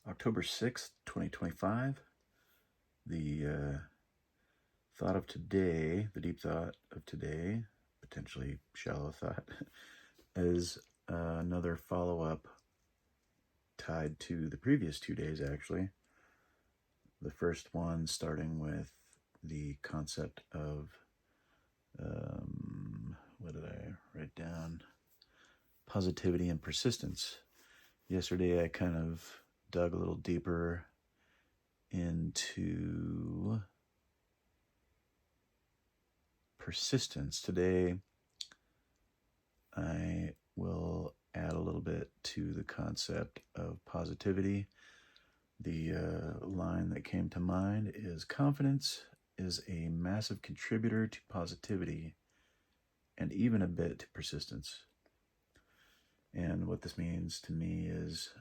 October 6th, 2025. The thought of today, the deep thought of today, potentially shallow thought, is another follow-up tied to the previous 2 days, actually. The first one starting with the concept of, what did I write down? Positivity and persistence. Yesterday I kind of dug a little deeper into persistence. Today I will add a little bit to the concept of positivity. The line that came to mind is confidence is a massive contributor to positivity and even a bit to persistence. And what this means to me is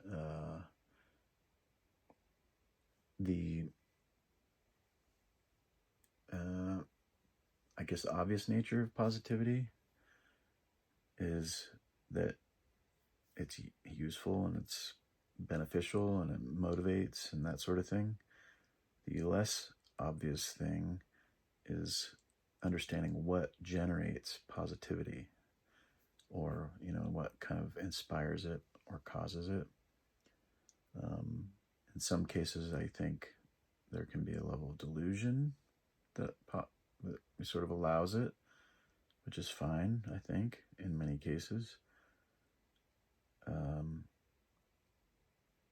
I guess the obvious nature of positivity is that it's useful and it's beneficial and it motivates and that sort of thing. The less obvious thing is understanding what generates positivity, or what kind of inspires it or causes it. In some cases, I think there can be a level of delusion that sort of allows it, which is fine, I think, in many cases.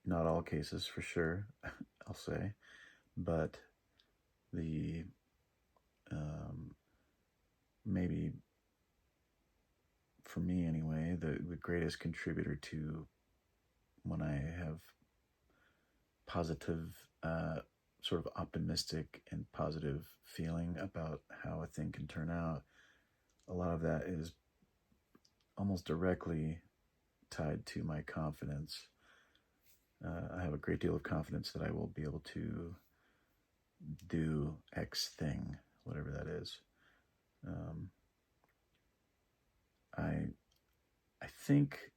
Not all cases, for sure, I'll say, but the maybe, for me anyway, the greatest contributor to when I have positive, sort of optimistic and positive feeling about how a thing can turn out, a lot of that is almost directly tied to my confidence. I have a great deal of confidence that I will be able to do X thing, whatever that is. I think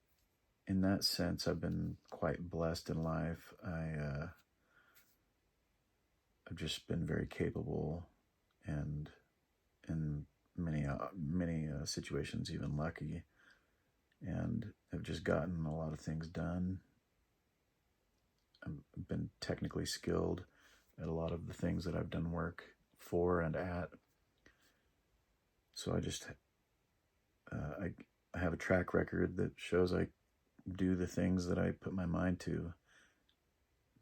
in that sense I've been quite blessed in life. I've just been very capable, and in many situations even lucky, and have just gotten a lot of things done. I've been technically skilled at a lot of the things that I've done work for and at. So I just I have a track record that shows I do the things that I put my mind to.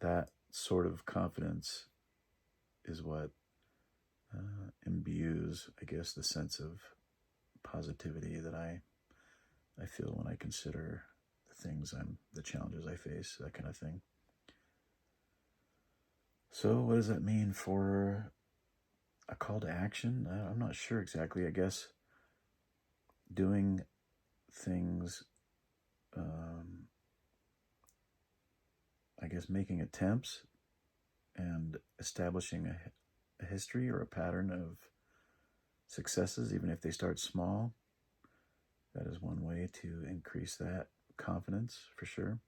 That sort of confidence is what imbues, I guess, the sense of positivity that I feel when I consider the challenges I face, that kind of thing. So what does that mean for a call to action? I'm not sure exactly. I guess doing things, making attempts and establishing a history or a pattern of successes, even if they start small. That is one way to increase that confidence, for sure.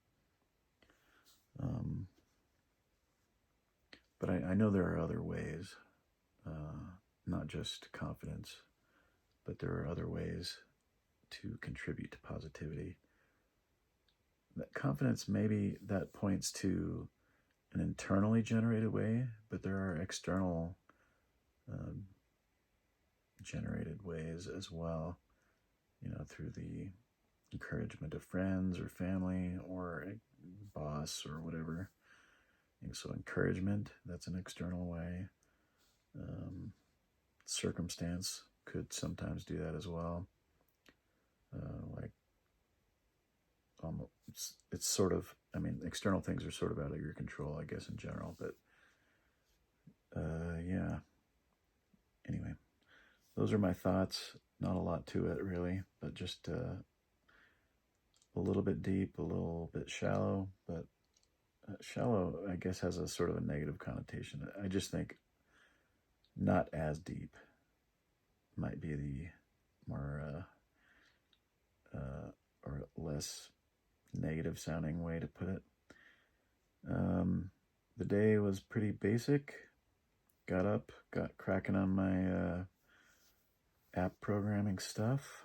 But I know there are other ways, not just confidence, but there are other ways to contribute to positivity. That confidence, maybe that points to an internally generated way, but there are external generated ways as well, through the encouragement of friends or family or a boss or whatever. So encouragement, that's an external way. Circumstance could sometimes do that as well. It's sort of, external things are sort of out of your control, I guess, in general, but yeah. Anyway, those are my thoughts. Not a lot to it, really, but just a little bit deep, a little bit shallow, but shallow, I guess, has a sort of a negative connotation. I just think not as deep might be the more or less negative sounding way to put it. the day was pretty basic. Got up, got cracking on my app programming stuff,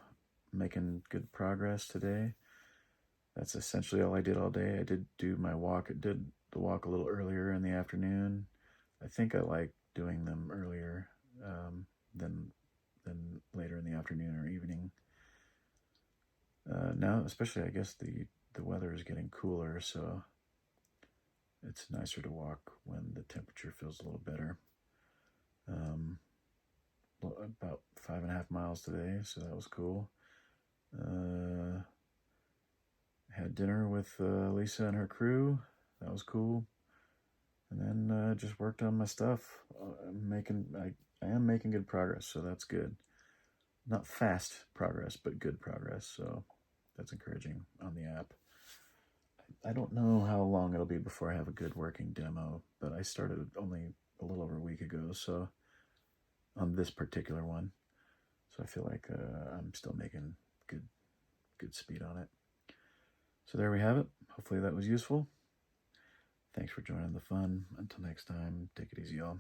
making good progress today. That's essentially all I did all day. I did do my walk. I did the walk a little earlier in the afternoon. I think I like doing them earlier than later in the afternoon or evening. Now, especially, I guess the weather is getting cooler, so it's nicer to walk when the temperature feels a little better. About 5.5 miles today, so that was cool. Had dinner with Lisa and her crew. That was cool. And then just worked on my stuff. I am making good progress, so that's good. Not fast progress, but good progress. So that's encouraging on the app. I don't know how long it'll be before I have a good working demo, but I started only a little over a week ago, so on this particular one. So I feel like I'm still making good speed on it. So there we have it. Hopefully that was useful. Thanks for joining the fun. Until next time, take it easy, y'all.